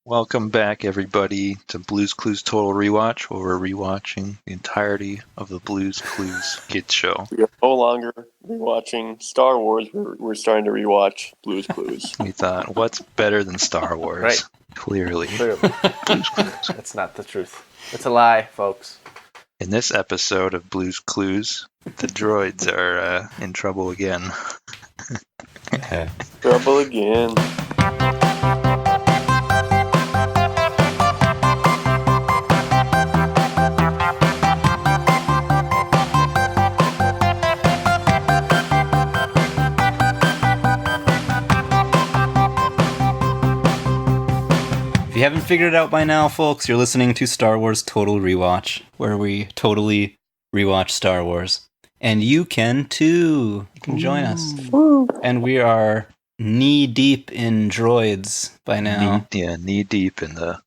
Welcome back, everybody, to Blue's Clues Total Rewatch, where we're rewatching the entirety of the Blue's Clues Kids Show. We are no longer rewatching Star Wars. We're starting to rewatch Blue's Clues. We thought, what's better than Star Wars? Right. Clearly. Blue's Clues. That's not the truth. It's a lie, folks. In this episode of Blue's Clues, the droids are in trouble again. Trouble again. If you haven't figured it out by now, folks, you're listening to Star Wars Total Rewatch, where we totally rewatch Star Wars. And you can too. You can join us. Woo. And we are knee-deep in droids by now. Knee-deep in the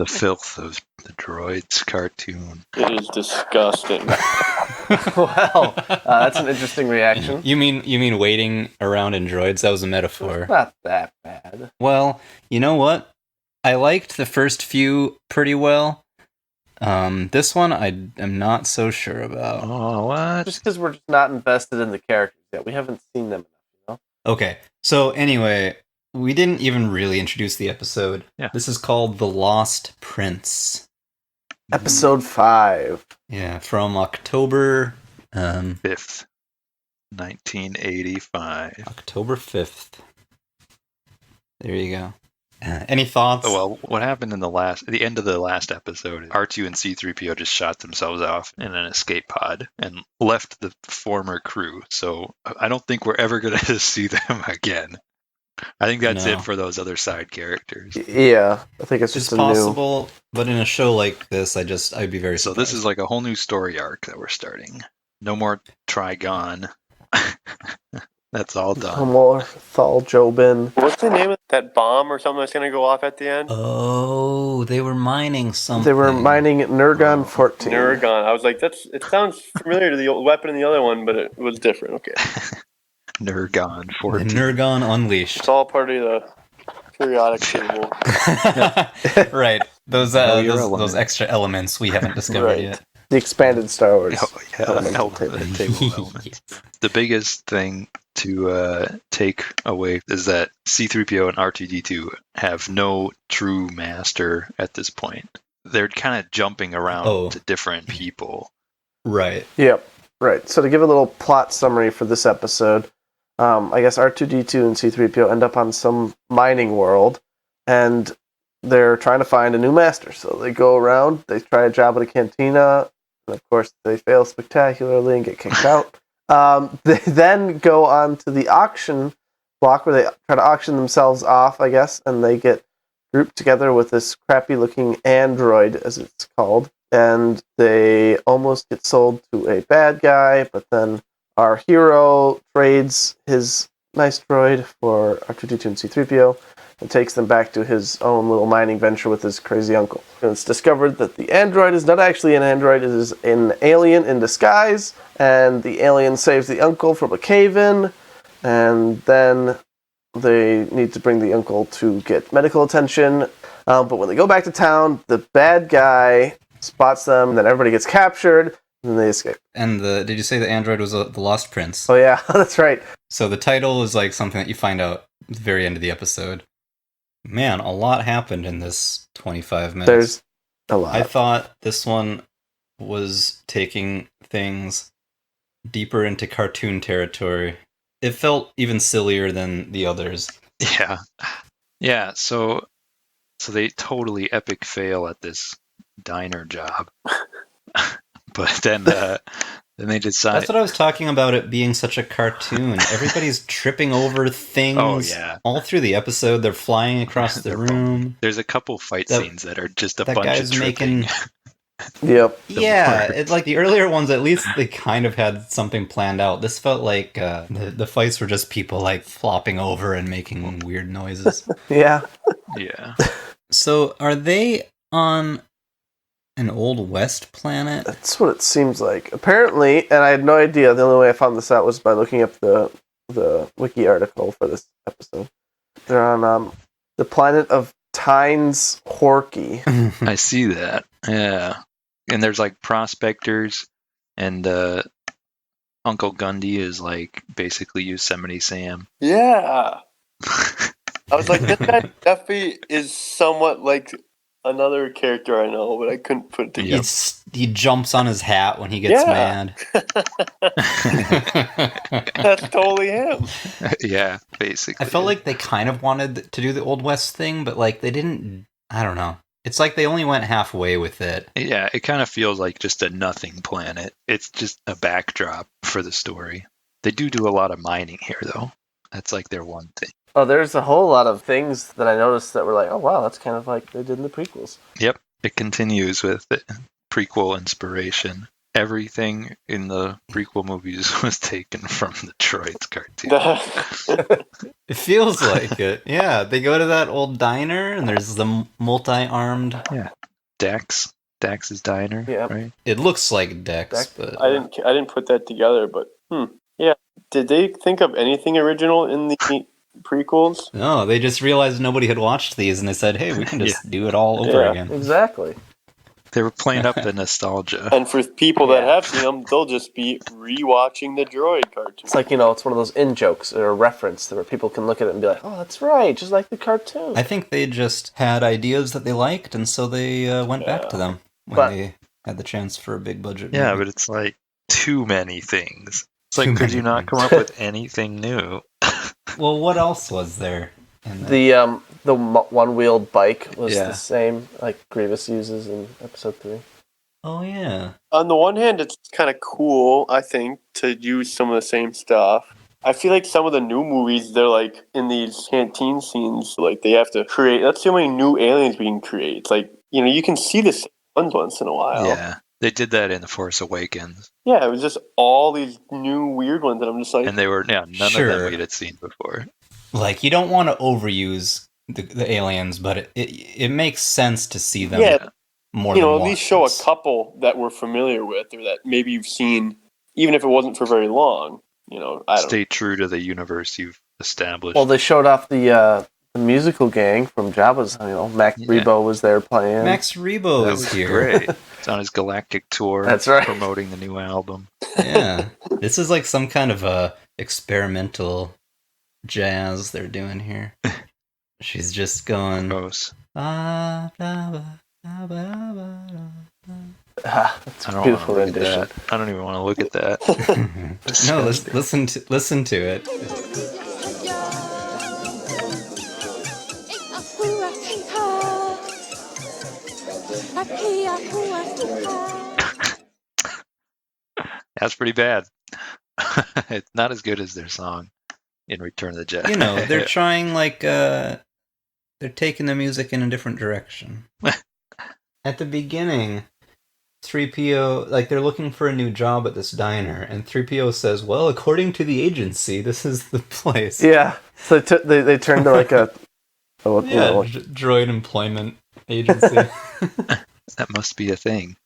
filth of the Droids cartoon. It is disgusting. Well, that's an interesting reaction. You mean waiting around in droids? That was a metaphor. It's not that bad. Well, you know what? I liked the first few pretty well. This one I am not so sure about. Oh, what? Just because we're just not invested in the characters yet. We haven't seen them enough, Okay, so anyway, we didn't even really introduce the episode. Yeah. This is called The Lost Prince. Episode 5. Yeah, from October 5th, 1985. October 5th. There you go. Any thoughts? Oh, well, what happened in the end of the last episode, R2 and C-3PO just shot themselves off in an escape pod and left the former crew. So I don't think we're ever going to see them again. I think that's No. it for those other side characters. Yeah, I think it's It's just possible, but in a show like this, I'd be very So surprised. this is like a whole new story arc that we're starting. No more Trigon. That's all No done. more Thal Jobin. What's the name of that bomb or something that's going to go off at the end? Oh, they were mining something. They were mining Nurgon 14. Neurogon. I was like, it sounds familiar to the old weapon in the other one, but it was different. Okay. Nurgon The 14. Nurgon Unleashed. It's all part of the periodic table. Right. Those you're those extra elements we haven't discovered Right. yet. The expanded Star Wars. Oh, yeah, Elemental table table. elements. The biggest thing to take away is that C-3PO and R2-D2 have no true master at this point. They're kind of jumping around to different people. Right. Yep, right. So to give a little plot summary for this episode, I guess R2-D2 and C-3PO end up on some mining world, and they're trying to find a new master. So they go around, they try a job at a cantina, and of course they fail spectacularly and get kicked out. They then go on to the auction block where they try to auction themselves off, I guess, and they get grouped together with this crappy-looking android, as it's called, and they almost get sold to a bad guy, but then our hero trades his nice droid for R2-D2 and C-3PO and takes them back to his own little mining venture with his crazy uncle. And it's discovered that the android is not actually an android, it is an alien in disguise, and the alien saves the uncle from a cave-in, and then they need to bring the uncle to get medical attention. But when they go back to town, the bad guy spots them, then everybody gets captured, and then they escape. And did you say the android was the Lost Prince? Oh yeah, that's right. So the title is like something that you find out at the very end of the episode. Man, a lot happened in this 25 minutes. There's a lot. I thought this one was taking things deeper into cartoon territory. It felt even sillier than the others. Yeah. So they totally epic fail at this diner job, but then they decide. That's what I was talking about, it being such a cartoon. Everybody's tripping over things. Oh, yeah. All through the episode, they're flying across the room. There's a couple fight scenes that are just a that bunch guy's of tripping. making- Yep. Yeah, it's like the earlier ones, at least they kind of had something planned out. This felt like the fights were just people like flopping over and making weird noises. Yeah. Yeah. So are they on an Old West planet? That's what it seems like. Apparently, and I had no idea, the only way I found this out was by looking up the wiki article for this episode. They're on the planet of Tynes Horky. I see that. Yeah. And there's like prospectors, and Uncle Gundy is like basically Yosemite Sam. Yeah. I was like, this guy Duffy is somewhat like another character I know, but I couldn't put it together. He jumps on his hat when he gets mad. That's totally him. Yeah, basically. I felt like they kind of wanted to do the Old West thing, but like they didn't. I don't know. It's like they only went halfway with it. Yeah, it kind of feels like just a nothing planet. It's just a backdrop for the story. They do a lot of mining here, though. That's like their one thing. Oh, there's a whole lot of things that I noticed that were like, oh wow, that's kind of like they did in the prequels. Yep, it continues with the prequel inspiration. Everything in the prequel movies was taken from the Droids cartoon. It feels like it. Yeah, they go to that old diner, and there's the multi-armed. Yeah, Dax's diner. Yeah. Right. It looks like Dex, Dex? but I didn't put that together, but yeah. Did they think of anything original in the prequels? no, they just realized nobody had watched these, and they said, "Hey, we can just do it all over Yeah. again." Exactly. They were playing up the nostalgia. And for people that have seen them, they'll just be rewatching the Droid cartoon. It's like, it's one of those in-jokes or a reference where people can look at it and be like, oh, that's right, just like the cartoon. I think they just had ideas that they liked, and so they went back to them when they had the chance for a big budget. Yeah, movie. but it's like too many things. It's Too like, could many you not things. come up with anything new? Well, what else was there? In that? The one-wheeled bike was Yeah. the same, like Grievous uses in Episode 3. Oh yeah. On the one hand, it's kind of cool, I think, to use some of the same stuff. I feel like some of the new movies, they're like in these canteen scenes, like they have to create. Let's see how many new aliens we can create. It's like, you can see the same ones once in a while. Yeah, they did that in The Force Awakens, Yeah, it was just all these new weird ones, and I'm just like, and they were none Sure. of them we had seen before. Like, you don't want to overuse the aliens, but it makes sense to see them Yeah. more than at once. least show a couple that we're familiar with, or that maybe you've seen, even if it wasn't for very long. I don't Stay true to the universe you've established. Well, they showed off the musical gang from Jabba's. Max Rebo was there playing. Max Rebo that is was here. great. It's on his galactic tour. That's right. Promoting the new album. Yeah. This is like some kind of a experimental jazz they're doing here. She's just going. Gross. "Ah, blah, blah, blah, blah, blah, blah." That's I a don't beautiful want to look rendition. at that. I don't even want to look at that. No, listen to it. That's pretty bad. It's not as good as their song in Return of the Jedi. They're trying they're taking the music in a different direction. At the beginning, 3PO, like, they're looking for a new job at this diner, and 3PO says, well, according to the agency, this is the place. Yeah, so they turned to like a Droid employment agency. That must be a thing.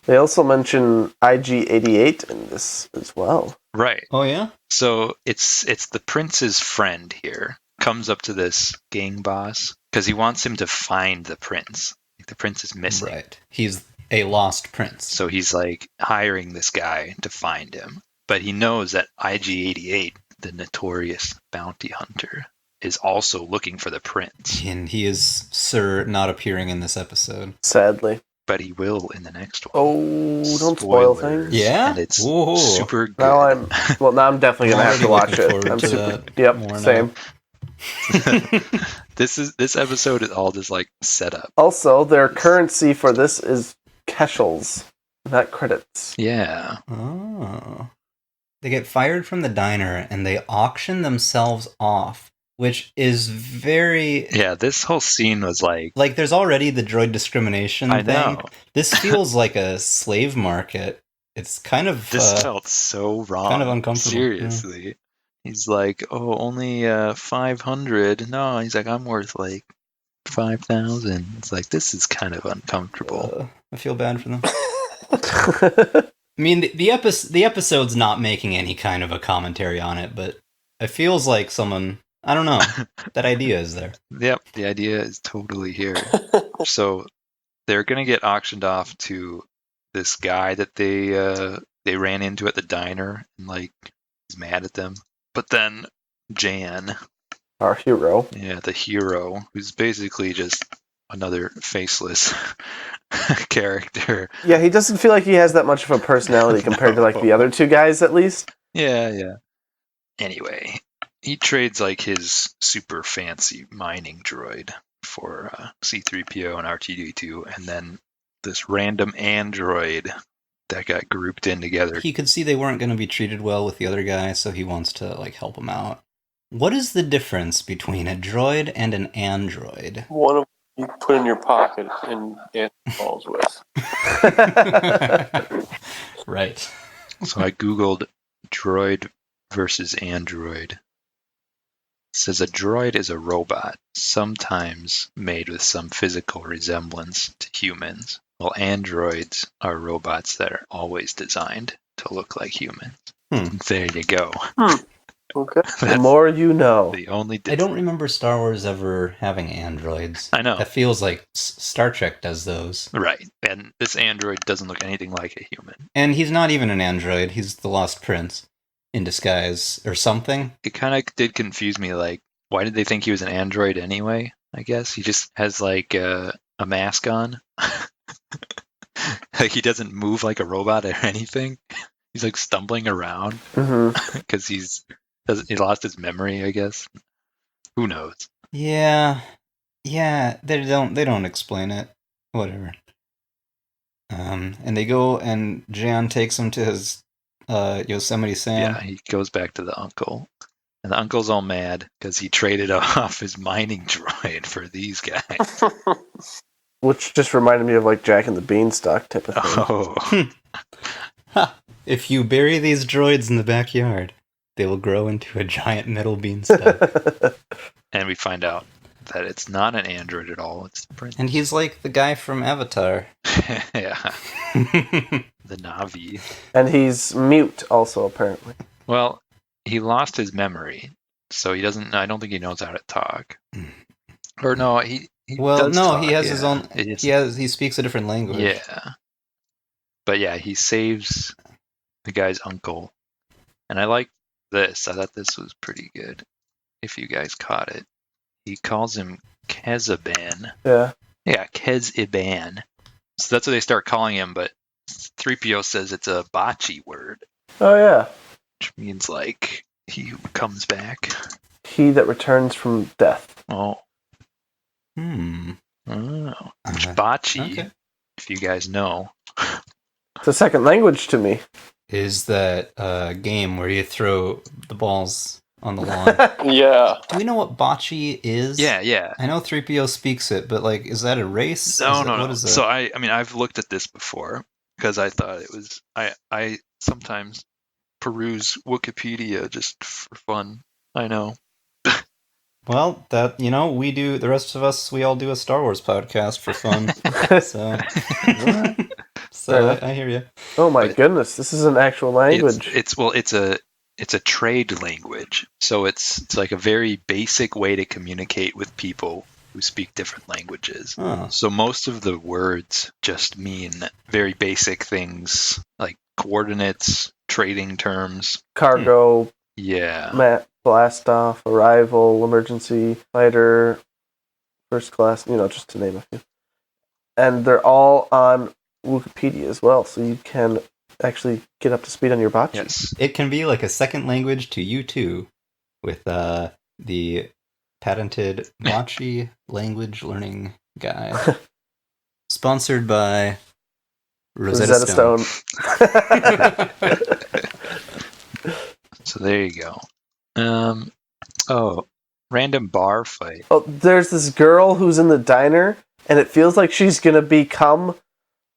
They also mention IG-88 in this as well. Right. Oh, yeah? So it's the prince's friend here. Comes up to this gang boss because he wants him to find the prince. Like, the prince is missing. Right. He's a lost prince. So he's like hiring this guy to find him. But he knows that IG-88, the notorious bounty hunter, is also looking for the prince. And he is, sir, not appearing in this episode. Sadly. But he will in the next one. Oh, don't spoil things. Yeah? And it's Whoa. super good. Now I'm definitely gonna have to watch it. I'm to super. that Yep, more same. This episode is all just like set up. Also, their currency for this is Keshels, not credits. Yeah. Oh. They get fired from the diner and they auction themselves off, which is very... Yeah, this whole scene was like... Like, there's already the droid discrimination I thing. know. This feels like a slave market. It's kind of... This felt so wrong. kind of uncomfortable. Seriously. He's like, oh, only 500. No, he's like, I'm worth like 5,000. It's like, this is kind of uncomfortable. I feel bad for them. I mean, the episode's not making any kind of a commentary on it, but it feels like someone I don't know. That idea is there. Yep, the idea is totally here. So they're gonna get auctioned off to this guy that they ran into at the diner, and like he's mad at them. But then Jan, Our hero. yeah, the hero, who's basically just another faceless character. Yeah, he doesn't feel like he has that much of a personality compared to like the other two guys, at least. Yeah. Anyway, he trades like his super fancy mining droid for C-3PO and R2-D2, and then this random android that got grouped in together. He could see they weren't going to be treated well with the other guy, so he wants to like help them out. What is the difference between a droid and an android? One of them you put in your pocket and balls with. Right. So I googled droid versus android. It says a droid is a robot, sometimes made with some physical resemblance to humans, while androids are robots that are always designed to look like humans. There you go. Okay. The more you know. The only I difference. don't remember Star Wars ever having androids. I know. That feels like Star Trek does those. Right. And this android doesn't look anything like a human. And he's not even an android. He's the Lost Prince in disguise or something. It kind of did confuse me. Like, why did they think he was an android anyway? I guess he just has like a mask on. Like he doesn't move like a robot or anything. He's like stumbling around because he lost his memory, I guess. Who knows? Yeah, they don't explain it. Whatever. And they go, and Jan takes him to his Yosemite Sam. Yeah, he goes back to the uncle, and the uncle's all mad because he traded off his mining droid for these guys. Which just reminded me of like Jack and the Beanstalk type of thing. Oh, If you bury these droids in the backyard, they will grow into a giant metal beanstalk. and we find out that it's not an android at all. It's the prince. And he's like the guy from Avatar. Yeah, the Navi. And he's mute also, apparently. Well, he lost his memory, so he doesn't. I don't think he knows how to talk. Or no, he Well, does no, talk, he has yeah. his own. He speaks a different language. Yeah. But yeah, he saves the guy's uncle. And I like this. I thought this was pretty good. If you guys caught it. He calls him Kezaban. Yeah. Yeah, Keziban. So that's what they start calling him, but 3PO says it's a bocce word, Oh, yeah. which means like he who comes back. He that returns from death. Oh. Hmm. Oh. Which Uh-huh. bocce, Okay. if you guys know. It's a second language to me. Is that game where you throw the balls on the lawn? Yeah. Do we know what bocce is? Yeah. I know 3PO speaks it, but like, is that a race? No. What is that? So I mean, I've looked at this before because I thought it was. I sometimes peruse Wikipedia just for fun. I know. Well, that we do. The rest of us, we all do a Star Wars podcast for fun. So I hear you. Oh my But- goodness, this is an actual language. It's a trade language. So it's like a very basic way to communicate with people who speak different languages. Oh. So most of the words just mean very basic things like coordinates, trading terms. Cargo, Yeah. map, blast off, arrival, emergency, fighter, first class, just to name a few. And they're all on Wikipedia as well, so you can actually get up to speed on your bocce. Yes. It can be like a second language to you too, with the patented bocce language learning guide. Sponsored by Rosetta Stone. So there you go. Random bar fight. Oh, there's this girl who's in the diner, and it feels like she's gonna become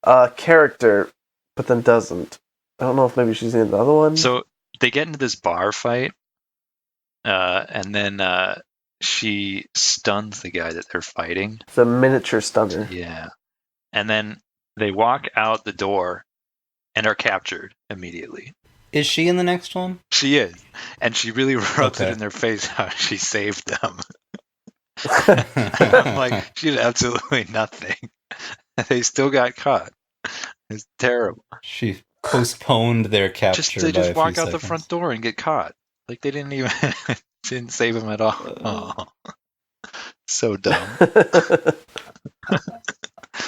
a character, but then doesn't. I don't know if maybe she's in another one. So they get into this bar fight, and then she stuns the guy that they're fighting. It's a miniature stunner. Yeah. And then they walk out the door and are captured immediately. Is she in the next one? She is. And she really rubs it Okay. in their face how she saved them. I'm like, she did absolutely nothing. They still got caught. It's terrible. She postponed their capture They by a just few walk out the seconds. front door and get caught. Like they didn't even didn't save them at all. Oh, so dumb.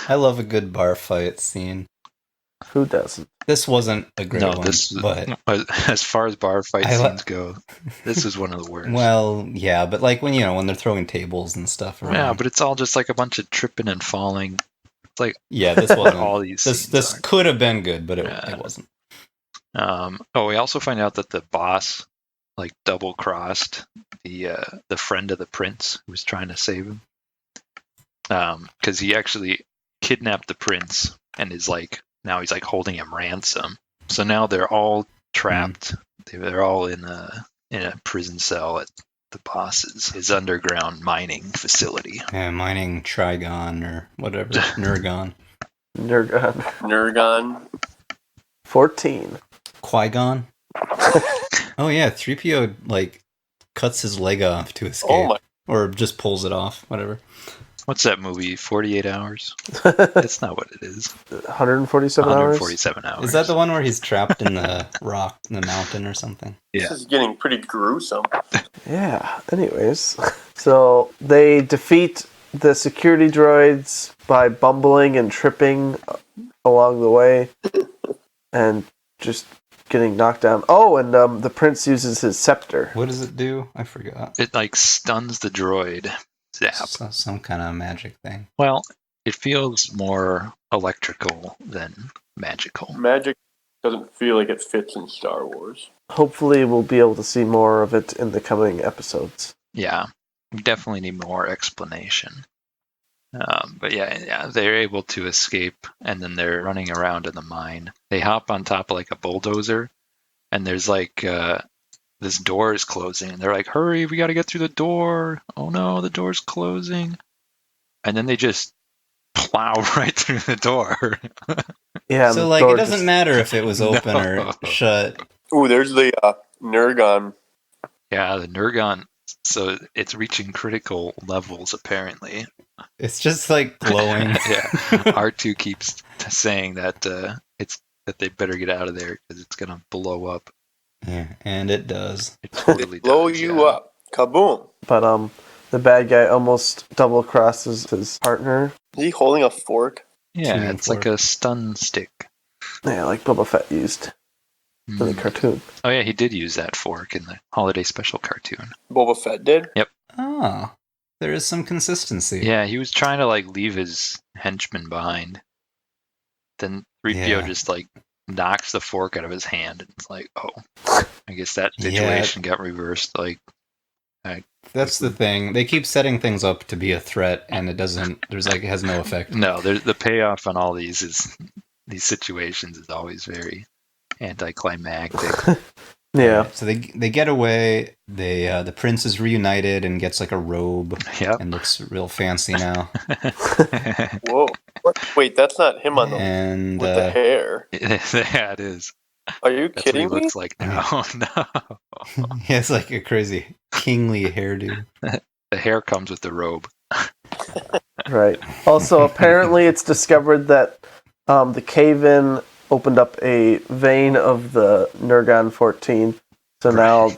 I love a good bar fight scene. Who doesn't? This wasn't a great one, but as far as bar fight scenes go, this is one of the worst. Well, yeah, but like when they're throwing tables and stuff around. Yeah, but it's all just like a bunch of tripping and falling. It's like yeah, this wasn't. all these. This could have been good, but it wasn't. We also find out that the boss like double crossed the friend of the prince who was trying to save him. Because he actually kidnapped the prince and is like now he's like holding him ransom. So now they're all trapped. They're all in a prison cell at the boss's his underground mining facility. Yeah, mining Trigon or whatever. Nergon. 14. Qui-Gon. Oh yeah, 3PO like cuts his leg off to escape. Oh my. Or just pulls it off, whatever. What's that movie? 48 Hours? That's not what it is. 147 hours? 147 hours. Is that the one where he's trapped in the rock, in the mountain or something? Yeah. This is getting pretty gruesome. Yeah, anyways. So they defeat the security droids by bumbling and tripping along the way and just getting knocked down. Oh, and the prince uses his scepter. What does it do? I forgot. It like stuns the droid. Zap. Some kind of magic thing. Well, it feels more electrical than magical. Magic doesn't feel like it fits in Star Wars. Hopefully we'll be able to see more of it in the coming episodes. Yeah, we definitely need more explanation. But yeah, they're able to escape, and then they're running around in the mine. They hop on top of like a bulldozer, and there's like this door is closing, and they're like, "Hurry, we got to get through the door!" Oh no, the door's closing, and then they just plow right through the door. Yeah. So like, it doesn't matter if it was open or shut. Ooh, there's the Nergon. Yeah, the Nergon. So it's reaching critical levels apparently. It's just like glowing. Yeah, R2 keeps saying that it's that they better get out of there because it's gonna blow up. Yeah, and it does. It totally Blow does, you up. Kaboom. But the bad guy almost double crosses his partner. Is he holding a fork? Yeah, Tuning it's like a stun stick. Yeah, like Boba Fett used in the cartoon. Oh yeah, he did use that fork in the holiday special cartoon. Boba Fett did? Oh, there is some consistency. Yeah, he was trying to like leave his henchmen behind. Then 3PO Yeah. just like knocks the fork out of his hand, and it's like, oh, I guess that situation got reversed. Like, That's the thing. They keep setting things up to be a threat, and it doesn't. It has no effect. no, the payoff on all these situations is always very anticlimactic. Yeah. So they get away. The prince is reunited and gets like a robe Yep. and looks real fancy now. Whoa. Wait, that's not him on the And with the hair. Yeah, it is. Are you That's what he kidding me? looks like now. No. he has like a crazy kingly hairdo. The hair comes with the robe. Right. Also, apparently it's discovered that the cave-in opened up a vein of the Nergon 14, so now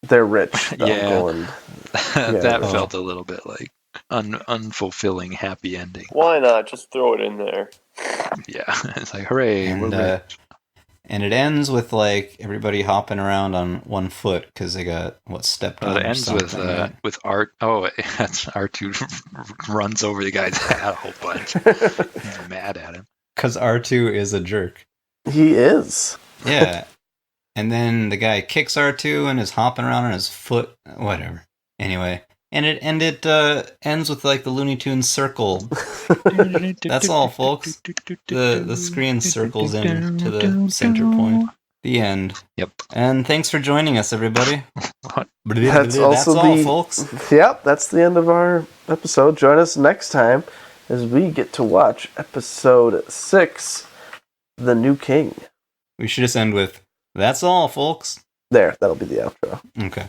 they're rich. Yeah. Going, That Yeah. felt a little bit like unfulfilling happy ending. Why not? Just throw it in there. Yeah, it's like hooray, we're rich. And it ends with like everybody hopping around on one foot because they got stepped on. It ends with Art. Oh, that's R2 runs over the guy's hat a whole bunch. He's mad at him. Because R2 is a jerk. he is. Yeah. And then the guy kicks R2 and is hopping around on his foot. Whatever. Anyway. And it ends with like the Looney Tunes circle. That's all, folks. The screen circles in to the center point. The end. Yep. And thanks for joining us, everybody. That's also all, the- folks. Yep, that's the end of our episode. Join us next time as we get to watch episode 6, The New King. We should just end with That's all, folks. There, that'll be the outro. Okay.